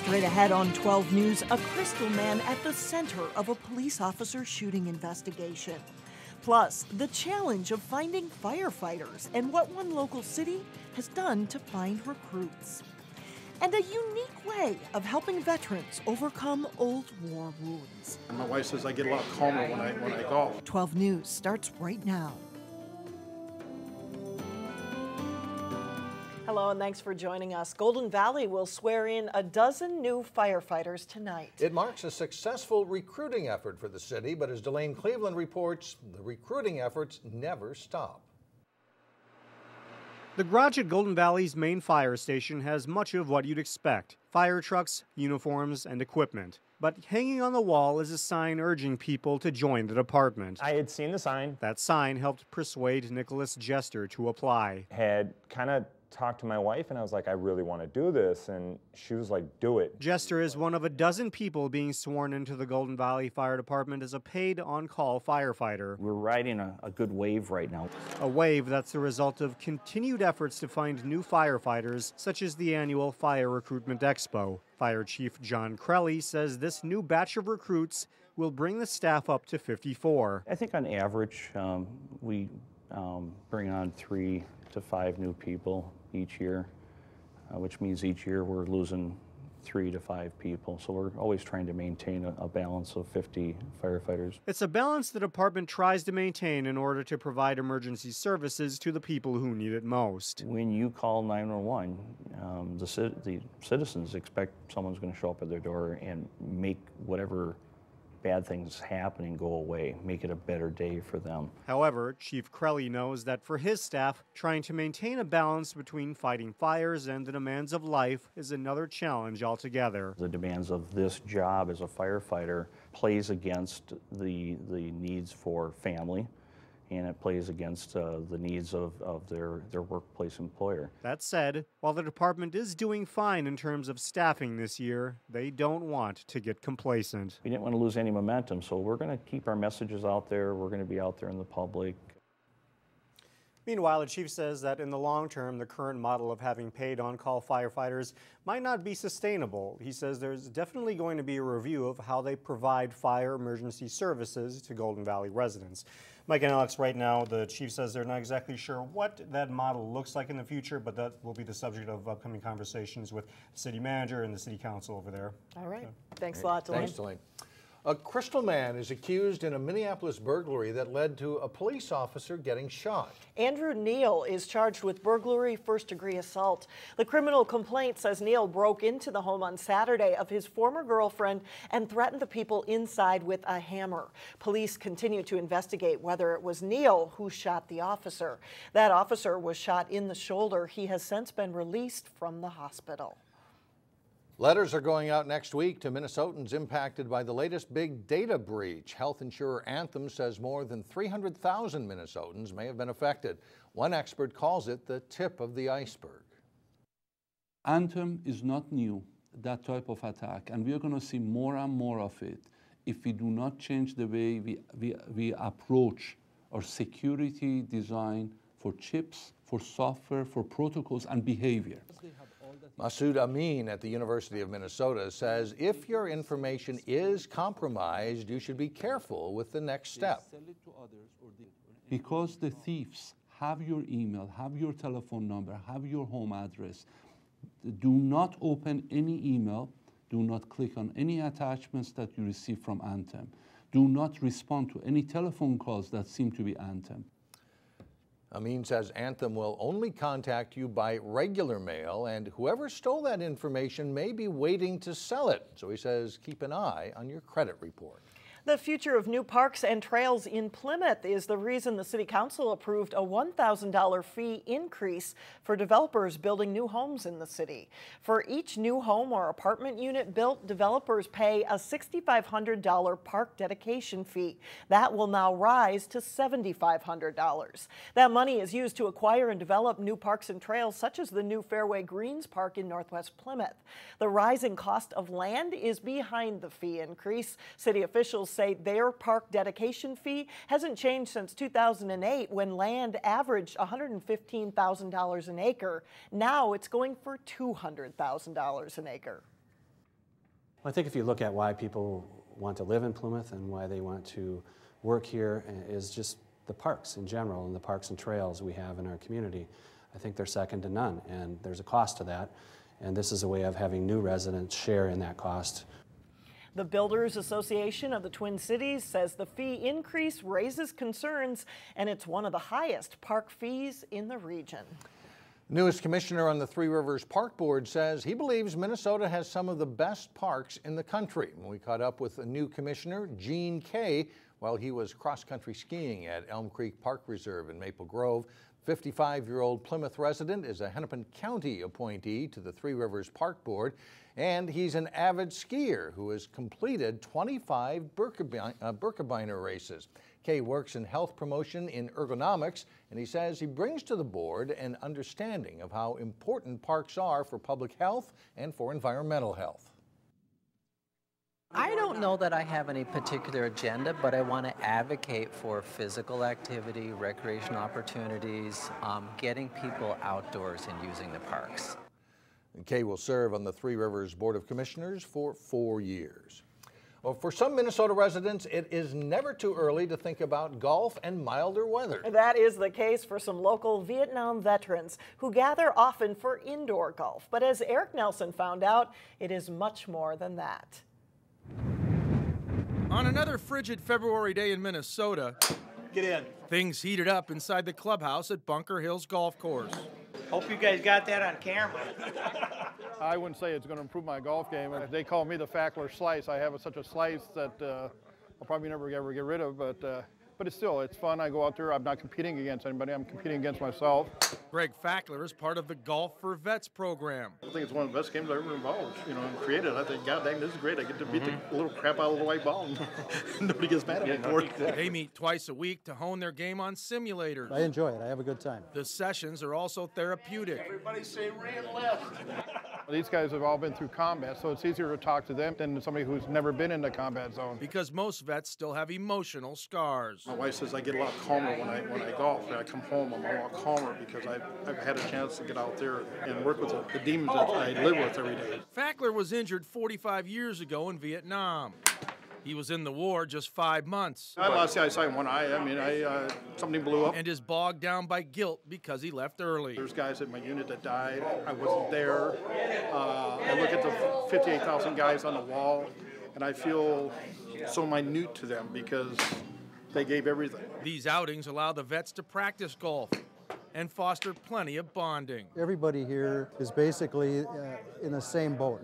Straight ahead on 12 News, a crystal man at the center of a police officer shooting investigation. Plus, the challenge of finding firefighters and what one local city has done to find recruits. And a unique way of helping veterans overcome old war wounds. My wife says I get a lot calmer when I golf. 12 News starts right now. Hello and thanks for joining us. Golden Valley will swear in a dozen new firefighters tonight. It marks a successful recruiting effort for the city, but as Delane Cleveland reports, the recruiting efforts never stop. The garage at Golden Valley's main fire station has much of what you'd expect: fire trucks, uniforms, and equipment. But hanging on the wall is a sign urging people to join the department. I had seen the sign. That sign helped persuade Nicholas Jester to apply. Had kind of talked to my wife and I was like, I really want to do this, and she was like, do it. Jester is one of a dozen people being sworn into the Golden Valley Fire Department as a paid on-call firefighter. We're riding a good wave right now. A wave that's the result of continued efforts to find new firefighters, such as the annual Fire Recruitment Expo. Fire Chief John Crelly says this new batch of recruits will bring the staff up to 54. I think on average, we bring on 3 to 5 new people each year, which means each year we're losing 3 to 5 people. So we're always trying to maintain a balance of 50 firefighters. It's a balance the department tries to maintain in order to provide emergency services to the people who need it most. When you call 911, the citizens expect someone's going to show up at their door and make whatever bad things happening go away, make it a better day for them. However, Chief Crelly knows that for his staff, trying to maintain a balance between fighting fires and the demands of life is another challenge altogether. The demands of this job as a firefighter plays against the needs for family, and it plays against the needs of their workplace employer. That said, while the department is doing fine in terms of staffing this year, they don't want to get complacent. We didn't want to lose any momentum, so we're going to keep our messages out there. We're going to be out there in the public. Meanwhile, the chief says that in the long term, the current model of having paid on-call firefighters might not be sustainable. He says there's definitely going to be a review of how they provide fire emergency services to Golden Valley residents. Mike and Alex, right now, the chief says they're not exactly sure what that model looks like in the future, but that will be the subject of upcoming conversations with the city manager and the city council over there. All right. Thanks a lot, Delane. Thanks, Delane. A crystal man is accused in a Minneapolis burglary that led to a police officer getting shot. Andrew Neal is charged with burglary, first-degree assault. The criminal complaint says Neal broke into the home on Saturday of his former girlfriend and threatened the people inside with a hammer. Police continue to investigate whether it was Neal who shot the officer. That officer was shot in the shoulder. He has since been released from the hospital. Letters are going out next week to Minnesotans impacted by the latest big data breach. Health insurer Anthem says more than 300,000 Minnesotans may have been affected. One expert calls it the tip of the iceberg. Anthem is not new, that type of attack, and we are going to see more and more of it if we do not change the way we approach our security design for chips, for software, for protocols and behavior. Masoud Amin at the University of Minnesota says if your information is compromised, you should be careful with the next step. Because the thieves have your email, have your telephone number, have your home address, do not open any email, do not click on any attachments that you receive from Anthem. Do not respond to any telephone calls that seem to be Anthem. Amin says Anthem will only contact you by regular mail, and whoever stole that information may be waiting to sell it. So he says keep an eye on your credit report. The future of new parks and trails in Plymouth is the reason the City Council approved a $1,000 fee increase for developers building new homes in the city. For each new home or apartment unit built, developers pay a $6,500 park dedication fee. That will now rise to $7,500. That money is used to acquire and develop new parks and trails, such as the new Fairway Greens Park in Northwest Plymouth. The rising cost of land is behind the fee increase. City officials say their park dedication fee hasn't changed since 2008, when land averaged $115,000 an acre. Now it's going for $200,000 an acre. Well, I think if you look at why people want to live in Plymouth and why they want to work here is just the parks in general and the parks and trails we have in our community. I think they're second to none, and there's a cost to that, and this is a way of having new residents share in that cost. The Builders Association of the Twin Cities says the fee increase raises concerns, and it's one of the highest park fees in the region. Newest commissioner on the Three Rivers Park Board says he believes Minnesota has some of the best parks in the country. We caught up with a new commissioner, Gene Kay, while he was cross-country skiing at Elm Creek Park Reserve in Maple Grove. 55-year-old Plymouth resident is a Hennepin County appointee to the Three Rivers Park Board, and he's an avid skier who has completed 25 Birkebeiner races. Kay works in health promotion in ergonomics, and he says he brings to the board an understanding of how important parks are for public health and for environmental health. I don't know that I have any particular agenda, but I want to advocate for physical activity, recreational opportunities, getting people outdoors and using the parks. And Kay will serve on the Three Rivers Board of Commissioners for 4 years. Well, for some Minnesota residents, it is never too early to think about golf and milder weather. That is the case for some local Vietnam veterans who gather often for indoor golf. But as Eric Nelson found out, it is much more than that. On another frigid February day in Minnesota, get in. Things heated up inside the clubhouse at Bunker Hills Golf Course. Hope you guys got that on camera. I wouldn't say it's going to improve my golf game. They call me the Fackler slice. I have such a slice that I'll probably never ever get rid of, but it's fun. I go out there. I'm not competing against anybody. I'm competing against myself. Greg Fackler is part of the Golf for Vets program. I think it's one of the best games I've ever involved, and created. I think, God dang, this is great. I get to beat the little crap out of the white ball, and nobody gets mad at me for it. They meet twice a week to hone their game on simulators. I enjoy it. I have a good time. The sessions are also therapeutic. Everybody say ran left. These guys have all been through combat, so it's easier to talk to them than somebody who's never been in the combat zone. Because most vets still have emotional scars. My wife says I get a lot calmer when I golf. When I come home, I'm a lot calmer because I've had a chance to get out there and work with the demons that I live with every day. Fackler was injured 45 years ago in Vietnam. He was in the war just 5 months. I lost the eyesight in one eye. Something blew up. And is bogged down by guilt because he left early. There's guys in my unit that died. I wasn't there. I look at the 58,000 guys on the wall, and I feel so minute to them because they gave everything. These outings allow the vets to practice golf and foster plenty of bonding. Everybody here is basically in the same boat.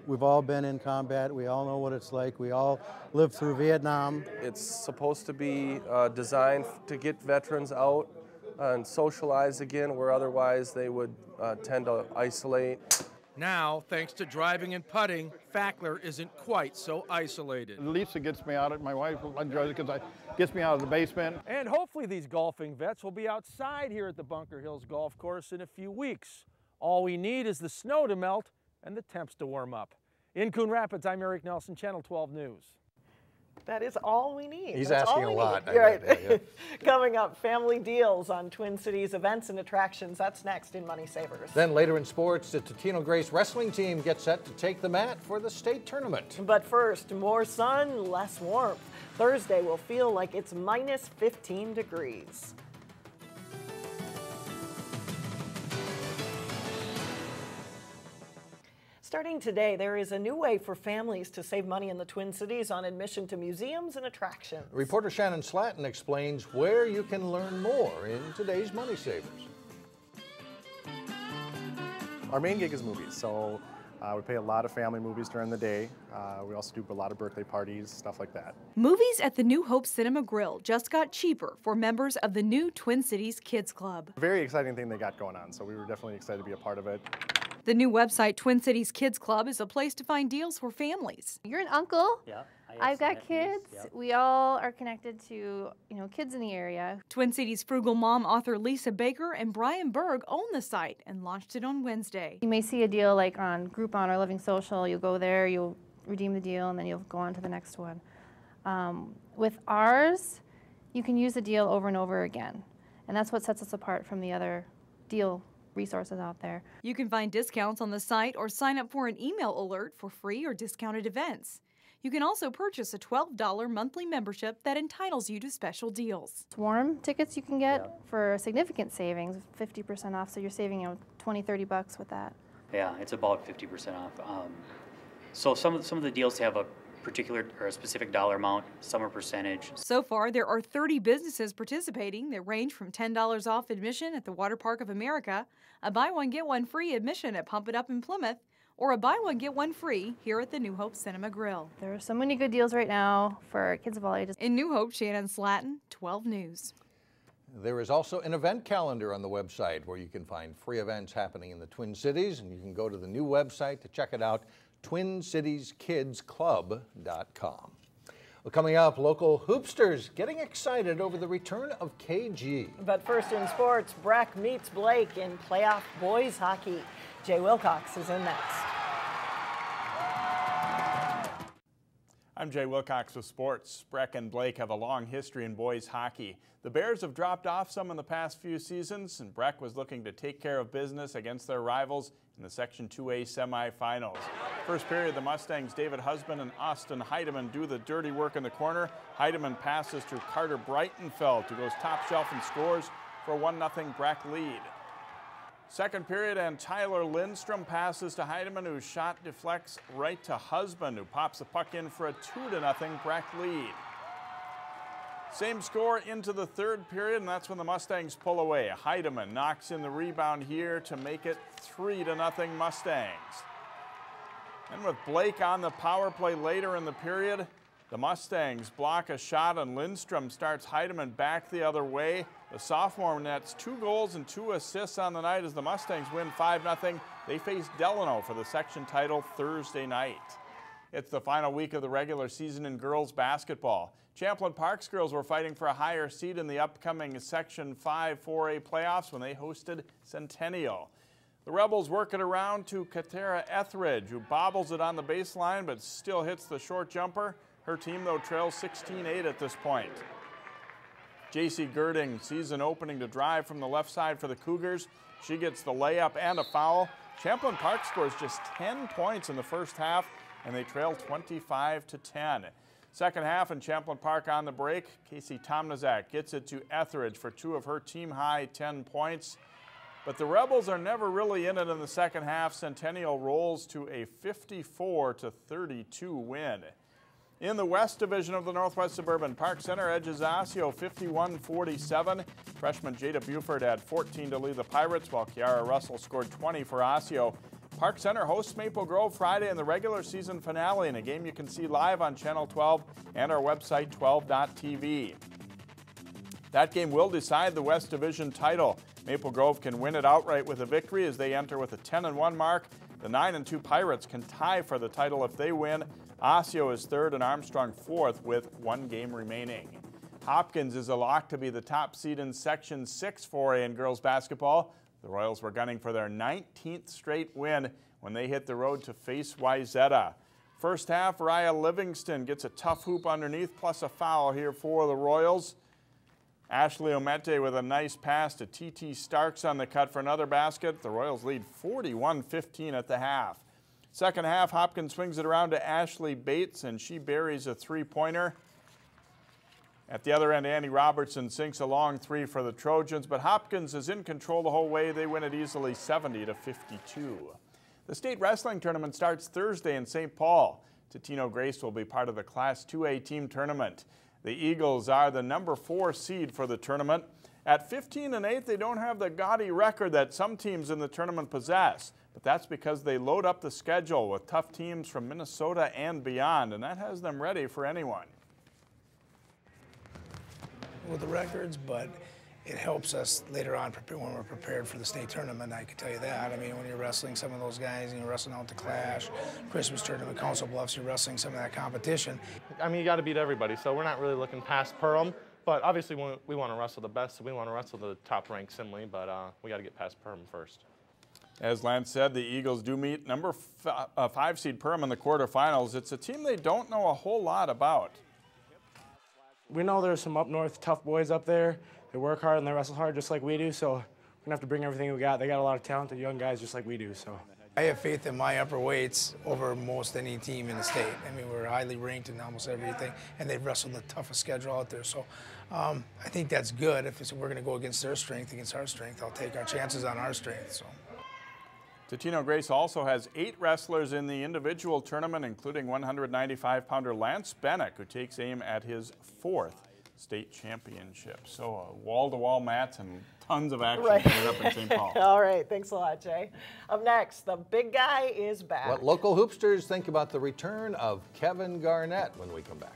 We've all been in combat. We all know what it's like. We all lived through Vietnam. It's supposed to be designed to get veterans out and socialize again, where otherwise they would tend to isolate. Now, thanks to driving and putting, Fackler isn't quite so isolated. At least it gets me out. My wife enjoys it because it gets me out of the basement. And hopefully these golfing vets will be outside here at the Bunker Hills Golf Course in a few weeks. All we need is the snow to melt and the temps to warm up. In Coon Rapids, I'm Eric Nelson, Channel 12 News. That is all we need. He's That's asking all a we lot. need. Right. Yeah. Coming up, family deals on Twin Cities events and attractions. That's next in Money Savers. Then later in sports, the Totino-Grace Wrestling team gets set to take the mat for the state tournament. But first, more sun, less warmth. Thursday will feel like it's minus 15 degrees. Starting today, there is a new way for families to save money in the Twin Cities on admission to museums and attractions. Reporter Shannon Slatton explains where you can learn more in today's Money Savers. Our main gig is movies, so we play a lot of family movies during the day. We also do a lot of birthday parties, stuff like that. Movies at the New Hope Cinema Grill just got cheaper for members of the new Twin Cities Kids Club. Very exciting thing they got going on, so we were definitely excited to be a part of it. The new website, Twin Cities Kids Club, is a place to find deals for families. You're an uncle. Yeah. I've got kids. Yep. We all are connected to, kids in the area. Twin Cities Frugal Mom author Lisa Baker and Brian Berg own the site and launched it on Wednesday. You may see a deal like on Groupon or Living Social. You'll go there, you'll redeem the deal, and then you'll go on to the next one. With ours, you can use the deal over and over again. And that's what sets us apart from the other deal resources out there. You can find discounts on the site or sign up for an email alert for free or discounted events. You can also purchase a $12 monthly membership that entitles you to special deals. Swarm tickets you can get for significant savings, 50% off, so you're saving 20, 30 bucks with that. Yeah, it's about 50% off. So some of the deals have a particular or a specific dollar amount, some are percentage. So far, there are 30 businesses participating that range from $10 off admission at the Water Park of America, a buy one get one free admission at Pump It Up in Plymouth, or a buy one get one free here at the New Hope Cinema Grill. There are so many good deals right now for kids of all ages. In New Hope, Shannon Slatton, 12 News. There is also an event calendar on the website where you can find free events happening in the Twin Cities, and you can go to the new website to check it out, TwinCitiesKidsClub.com. Well, coming up, local hoopsters getting excited over the return of KG. But first in sports, Breck meets Blake in playoff boys hockey. Jay Wilcox is in next. I'm Jay Wilcox with sports. Breck and Blake have a long history in boys hockey. The Bears have dropped off some in the past few seasons, and Breck was looking to take care of business against their rivals in the Section 2A semifinals. First period, the Mustangs' David Husband and Austin Heidemann do the dirty work in the corner. Heidemann passes to Carter Breitenfeld, who goes top shelf and scores for a 1-0 Breck lead. Second period, and Tyler Lindstrom passes to Heidemann, whose shot deflects right to Husband, who pops the puck in for a 2-0 Breck lead. Same score into the third period, and that's when the Mustangs pull away. Heidemann knocks in the rebound here to make it 3-0 Mustangs. And with Blake on the power play later in the period, the Mustangs block a shot, and Lindstrom starts Heidemann back the other way. The sophomore nets 2 goals and 2 assists on the night as the Mustangs win 5-0. They face Delano for the section title Thursday night. It's the final week of the regular season in girls basketball. Champlin Parks girls were fighting for a higher seed in the upcoming Section 5 4A playoffs when they hosted Centennial. The Rebels work it around to Katera Etheridge, who bobbles it on the baseline but still hits the short jumper. Her team, though, trails 16-8 at this point. J.C. Girding sees an opening to drive from the left side for the Cougars. She gets the layup and a foul. Champlin Park scores just 10 points in the first half, and they trail 25-10. Second half, and Champlin Park on the break. Casey Tomnazak gets it to Etheridge for 2 of her team-high 10 points. But the Rebels are never really in it in the second half. Centennial rolls to a 54-32 win. In the West Division of the Northwest Suburban, Park Center edges Osseo 51-47. Freshman Jada Buford had 14 to lead the Pirates, while Kiara Russell scored 20 for Osseo. Park Center hosts Maple Grove Friday in the regular season finale, in a game you can see live on Channel 12 and our website 12.tv. That game will decide the West Division title. Maple Grove can win it outright with a victory as they enter with a 10-1 mark. The 9-2 Pirates can tie for the title if they win. Osseo is third and Armstrong fourth with 1 game remaining. Hopkins is a lock to be the top seed in Section 6 4A in girls basketball. The Royals were gunning for their 19th straight win when they hit the road to face Wayzata. First half, Raya Livingston gets a tough hoop underneath plus a foul here for the Royals. Ashley Omete with a nice pass to T.T. Starks on the cut for another basket. The Royals lead 41-15 at the half. Second half, Hopkins swings it around to Ashley Bates, and she buries a 3-pointer. At the other end, Annie Robertson sinks a long 3 for the Trojans, but Hopkins is in control the whole way. They win it easily 70-52. The state wrestling tournament starts Thursday in St. Paul. Totino-Grace will be part of the Class 2A team tournament. The Eagles are the number 4 seed for the tournament. At 15-8, they don't have the gaudy record that some teams in the tournament possess, but that's because they load up the schedule with tough teams from Minnesota and beyond, and that has them ready for anyone. With the records, but it helps us later on when we're prepared for the state tournament, I can tell you that. I mean, when you're wrestling some of those guys and you're wrestling out the Clash, Christmas tournament, Council Bluffs, you're wrestling some of that competition. I mean, you got to beat everybody, so we're not really looking past Perham, but obviously we want to wrestle the best, so we want to wrestle the top-ranked Simley, but we got to get past Perham first. As Lance said, the Eagles do meet number 5 seed Perham in the quarterfinals. It's a team they don't know a whole lot about. We know there's some up north tough boys up there. They work hard and they wrestle hard just like we do, so gonna have to bring everything we got. They got a lot of talented young guys just like we do, so. I have faith in my upper weights over most any team in the state. I mean, we're highly ranked in almost everything, and they've wrestled the toughest schedule out there. So I think that's good. If we're going to go against their strength, against our strength, I'll take our chances on our strength. So. Totino-Grace also has 8 wrestlers in the individual tournament, including 195-pounder Lance Bennick, who takes aim at his 4th state championship. So wall-to-wall mats and tons of action coming up in St. Paul. All right, thanks a lot, Jay. Up next, the big guy is back. What local hoopsters think about the return of Kevin Garnett when we come back.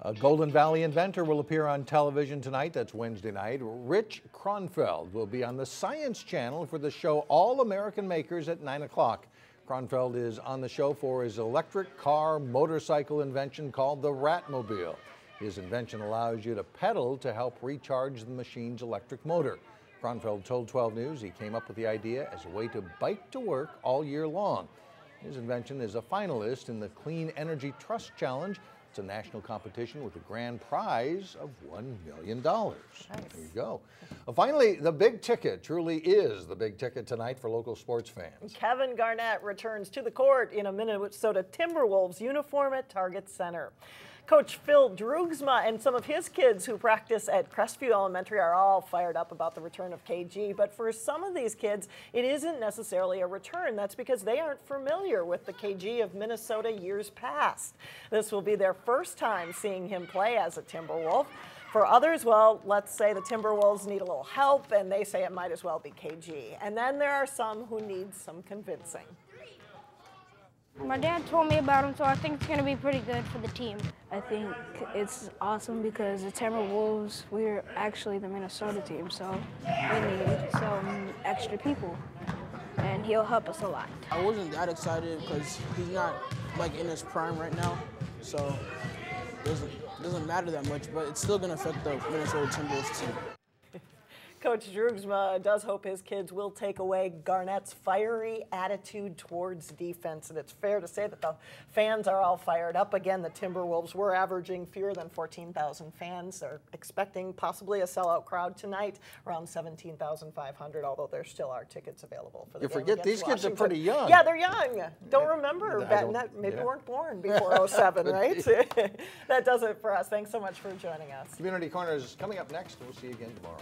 A Golden Valley inventor will appear on television tonight. That's Wednesday night. Rich Kronfeld will be on the Science Channel for the show All American Makers at 9 o'clock. Kronfeld is on the show for his electric car motorcycle invention called the Rahtmobile. His invention allows you to pedal to help recharge the machine's electric motor. Kronfeld told 12 News he came up with the idea as a way to bike to work all year long. His invention is a finalist in the Clean Energy Trust Challenge. It's a national competition with a grand prize of $1 million. Nice. There you go. Finally, the big ticket truly is the big ticket tonight for local sports fans. Kevin Garnett returns to the court in a Minnesota Timberwolves uniform at Target Center. Coach Phil Droogsma and some of his kids who practice at Crestview Elementary are all fired up about the return of KG, but for some of these kids, it isn't necessarily a return. That's because they aren't familiar with the KG of Minnesota years past. This will be their first time seeing him play as a Timberwolf. For others, well, let's say the Timberwolves need a little help, and they say it might as well be KG. And then there are some who need some convincing. My dad told me about him, so I think it's going to be pretty good for the team. I think it's awesome because the Timberwolves, we're actually the Minnesota team, so we need some extra people, and he'll help us a lot. I wasn't that excited because he's not like in his prime right now, so it doesn't matter that much, but it's still going to affect the Minnesota Timberwolves team. Coach Droogsma does hope his kids will take away Garnett's fiery attitude towards defense, and it's fair to say that the fans are all fired up. Again, the Timberwolves were averaging fewer than 14,000 fans. They're expecting possibly a sellout crowd tonight, around 17,500, although there still are tickets available for the game. You forget these kids are pretty young. Yeah, they're young. Don't remember. Maybe weren't born before 07, right? That does it for us. Thanks so much for joining us. Community Corner is coming up next. We'll see you again tomorrow.